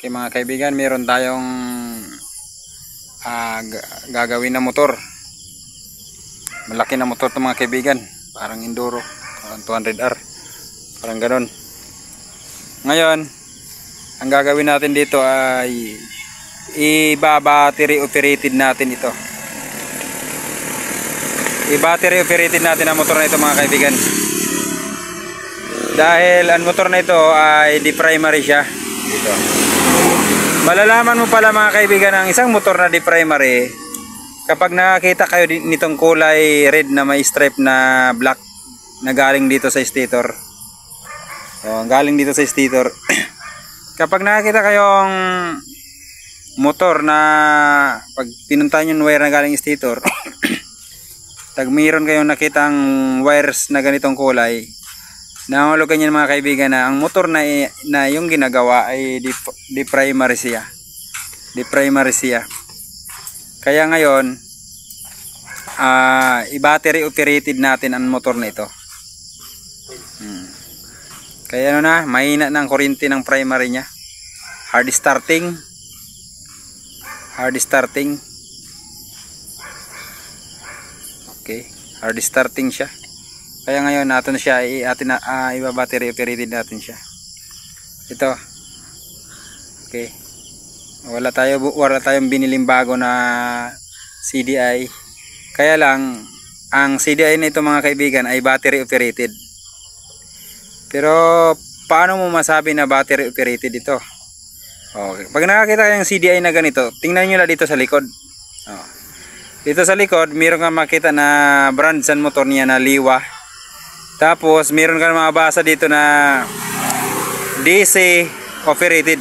Okay mga kaibigan, meron tayong gagawin na motor. Malaki na motor ito mga kaibigan, parang enduro, parang 200R, parang ganon. Ngayon ang gagawin natin dito ay i-battery operated natin ito. I-battery operated natin ang motor na ito mga kaibigan, dahil ang motor na ito ay di primary siya dito. Malalaman mo pala mga kaibigan ang isang motor na di primary kapag nakakita kayo nitong kulay red na may stripe na black na galing dito sa stator. So, galing dito sa stator. Kapag nakakita kayong motor na pag pinuntahan yung wire na galing stator, tag mayroon kayong nakitang wires na ganitong kulay, nangulugan niyo mga kaibigan na ang motor na yung ginagawa ay di primary siya. Di primary siya. Kaya ngayon, i-battery operated natin ang motor na ito. Kaya ano na, mahina ng kuryente ng primary niya. Hard starting. Hard starting. Okay, hard starting siya. Kaya ngayon natin siya i-battery operated natin siya. Ito. Okay. Wala tayong biniling bago na CDI. Kaya lang ang CDI na ito mga kaibigan ay battery operated. Pero paano mo masabi na battery operated ito? Okay. Pag nakakita kayong CDI na ganito, tingnan niyo lang dito sa likod. Oh. Dito sa likod, meron kang makita na brand sa motor niya na Liwa. Tapos meron kang mabasa dito na DC operated.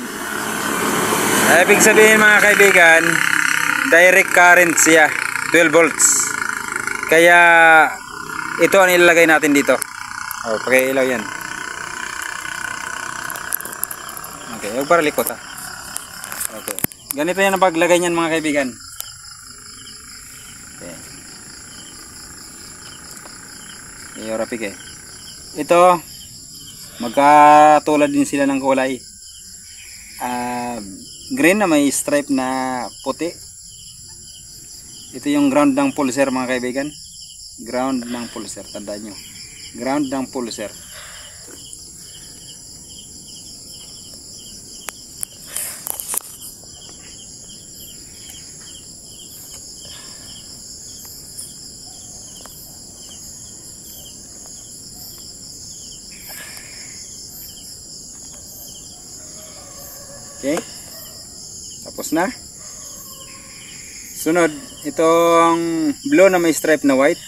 Ibig sabihin mga kaibigan, direct current siya, 12 volts. Kaya ito ang ilalagay natin dito. Oh, pakiilaw yan. Okay, huwag para likot ha. Okay. Ganito yan ang paglagay niyan mga kaibigan. Okay. Rapik eh. Ito, magkatulad din sila ng kulay. Green na may stripe na puti. Ito yung ground ng pulser mga kaibigan. Ground ng pulser, tandaan nyo. Ground ng pulser. Okay, tapos na. Sunod, itong blue na may stripe na white.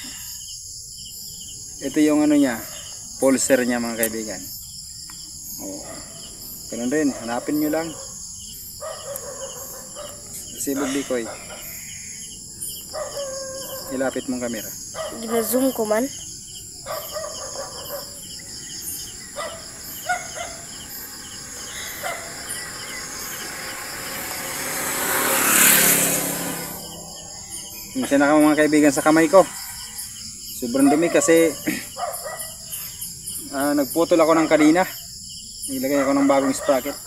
Ito yung ano niya, pulser niya mga kaibigan. Oh, ganun rin, hanapin nyo lang. Sibog Bikoy, ilapit mong kamera. Gina-zoom ko man. Masya na ka mga kaibigan sa kamay ko. Sobrang dumi kasi nagputol ako ng kanina. Nilagay ako ng bagong sprocket.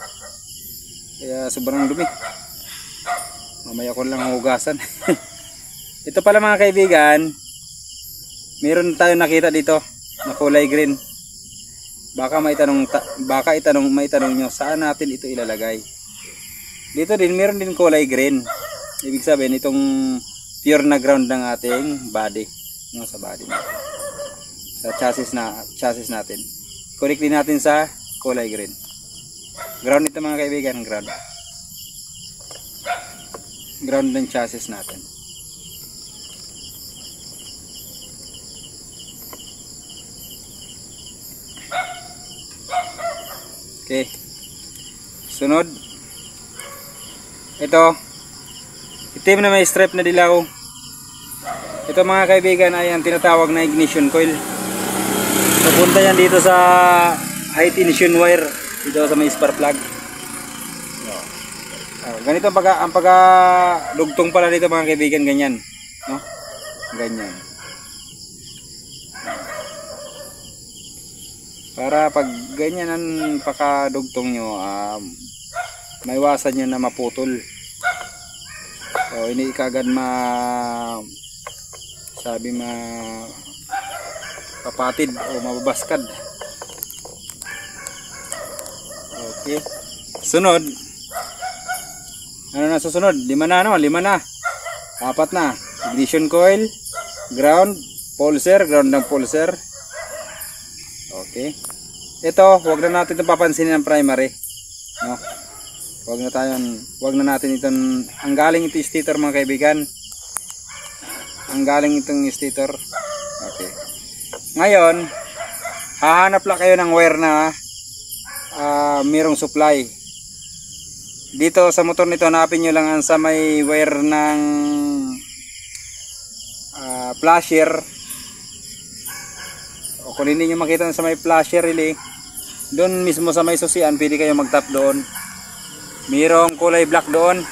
Kaya sobrang dumi. Mamaya ko lang hugasan. Ito pala mga kaibigan, meron tayong nakita dito na kulay green. Baka maitanong nyo saan natin ito ilalagay. Dito din meron din kulay green. Ibig sabihin itong pure na ground ng ating body, no, sa body natin, sa chassis natin. Connect din natin sa kulay green. Ground ito mga kaibigan, ground ng chassis natin. Okay, sunod ito itim na may stripe na dilaw. Ito mga kaibigan ay ang tinatawag na ignition coil. Pupunta yan dito sa high tension wire, dito sa may spark plug. Ganito ang pagka-lugtong pala dito mga kaibigan, ganyan, no? Ganyan. Para pag ganyan ang pakadugtong nyo, maiwasan nyo na maputol. O hindi kagad papatid o mababaskad. Okay. Sunod. Ano na susunod? 5 na, no? 5 na. 4 na. Ignition coil, ground, pulser, ground ng pulser. Okay. Ito, wag na natin itong papansinin ng primary. No? Wag na natin itong, ang galing ito stator mga kaibigan. Ang galing itong stator. Okay. Ngayon, hahanap lang kayo ng wire na mayroong supply. Dito sa motor nito, hanapin nyo lang sa may wire ng flasher. O kung hindi nyo makita sa may flasher relay, doon mismo sa may susian, pwede kayo mag-tap doon. Mayroong kulay black doon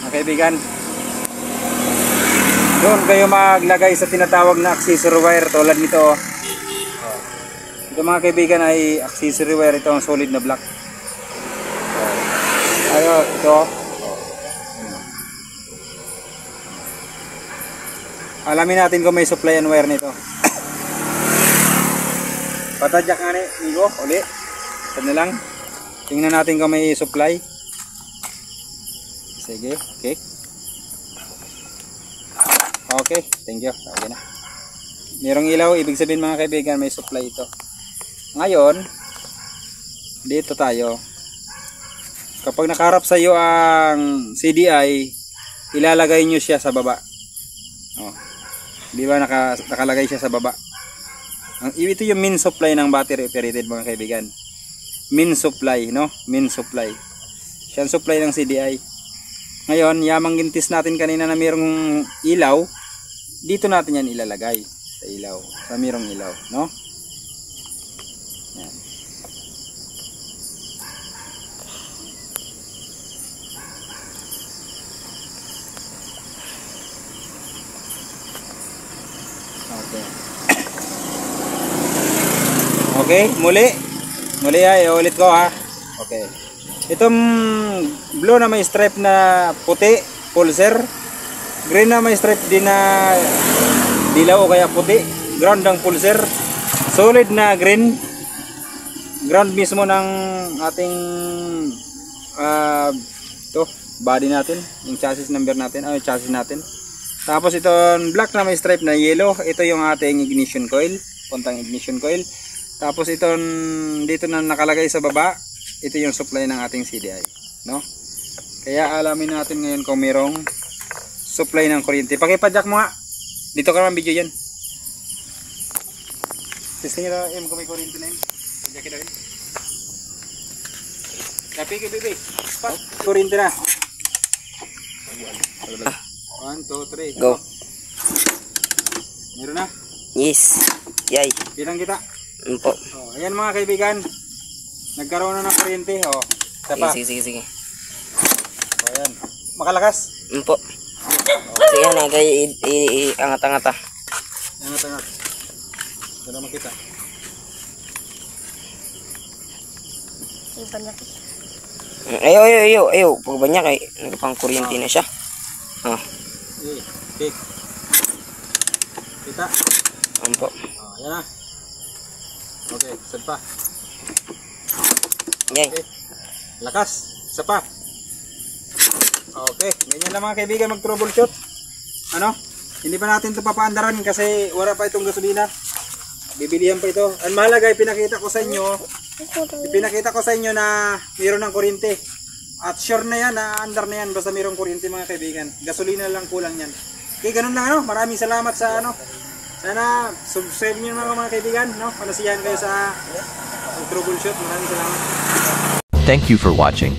mga kaibigan. Doon kayo maglagay sa tinatawag na accessory wire tulad nito. Ito mga kaibigan ay accessory wire, ito ang solid na black. Ayo, ito. Alamin natin kung may supply and wire nito. Patadyak nga ni Igo, uli. Tad na lang. Tingnan natin kung may supply. Sige, okay. Okay, thank you. Okay na. Merong ilaw, ibig sabihin mga kaibigan, may supply ito. Ngayon, dito tayo. Kapag nakaharap sa iyo ang CDI, ilalagay nyo siya sa baba. Oh. Di ba nakalagay siya sa baba? Ito yung main supply ng battery operated mga kaibigan. Main supply, no? Main supply. Siya ang supply ng CDI. Ngayon, yamang gintis natin kanina na mayroong ilaw, dito natin yan ilalagay sa ilaw, sa mayroong ilaw, no? Yan. Okay. Okay, muli ay ulit ko ha. Okay. Itong blue na may stripe na puti, pulser. Green na may stripe din na dilaw o kaya puti, ground ng pulser. Solid na green, ground mismo ng ating body natin, yung chassis number natin, chassis natin. Tapos itong black na may stripe na yellow, ito yung ating ignition coil, puntang ignition coil. Tapos itong dito na nakalagay sa baba, ito yung supply ng ating CDI, no? Kaya alamin natin ngayon kung mayroong supply ng kuryente. Pakipadyak mo nga. Dito ka naman video yan. Testing nyo na kung may kuryente na yun. Padyakin na rin. Tapi ke bebe. Pat, kuryente na. 1, 2, 3. Go. Meron na? Yes. Yay. Bilang kita. Po. Oh, ayan mga kaibigan. Nagkaroon na ng kuryente. Oh, isa pa. Sige. Oh, ayan. Makalakas? Po. Sige na, kay angat-angat ah. Angat-angat. Para makita. Banyak. Ayo. Pag banyak ay nagpang kuryente na siya. Ah. Okay. Kita. Po. Oh, ayan na. Okay, sad pa. Yay. Okay. Lakas. Isa pa. Okay, ganyan lang mga kaibigan mag-troubleshoot. Ano? Hindi pa natin ito papaandaran kasi wala pa itong gasolina. Bibilihan pa ito. Ang mahalaga ipinakita ko sa inyo. Ipinakita ko sa inyo na mayroon ng kuryente. At sure na yan, na andar na yan basta mayroong kuryente mga kaibigan. Gasolina lang kulang yan. Okay, ganun lang ano. Maraming salamat sa ano. Sana subscribe niyo mga kaibigan, no? Panasiyahan kayo sa troubleshoot. Maraming salamat. Thank you for watching.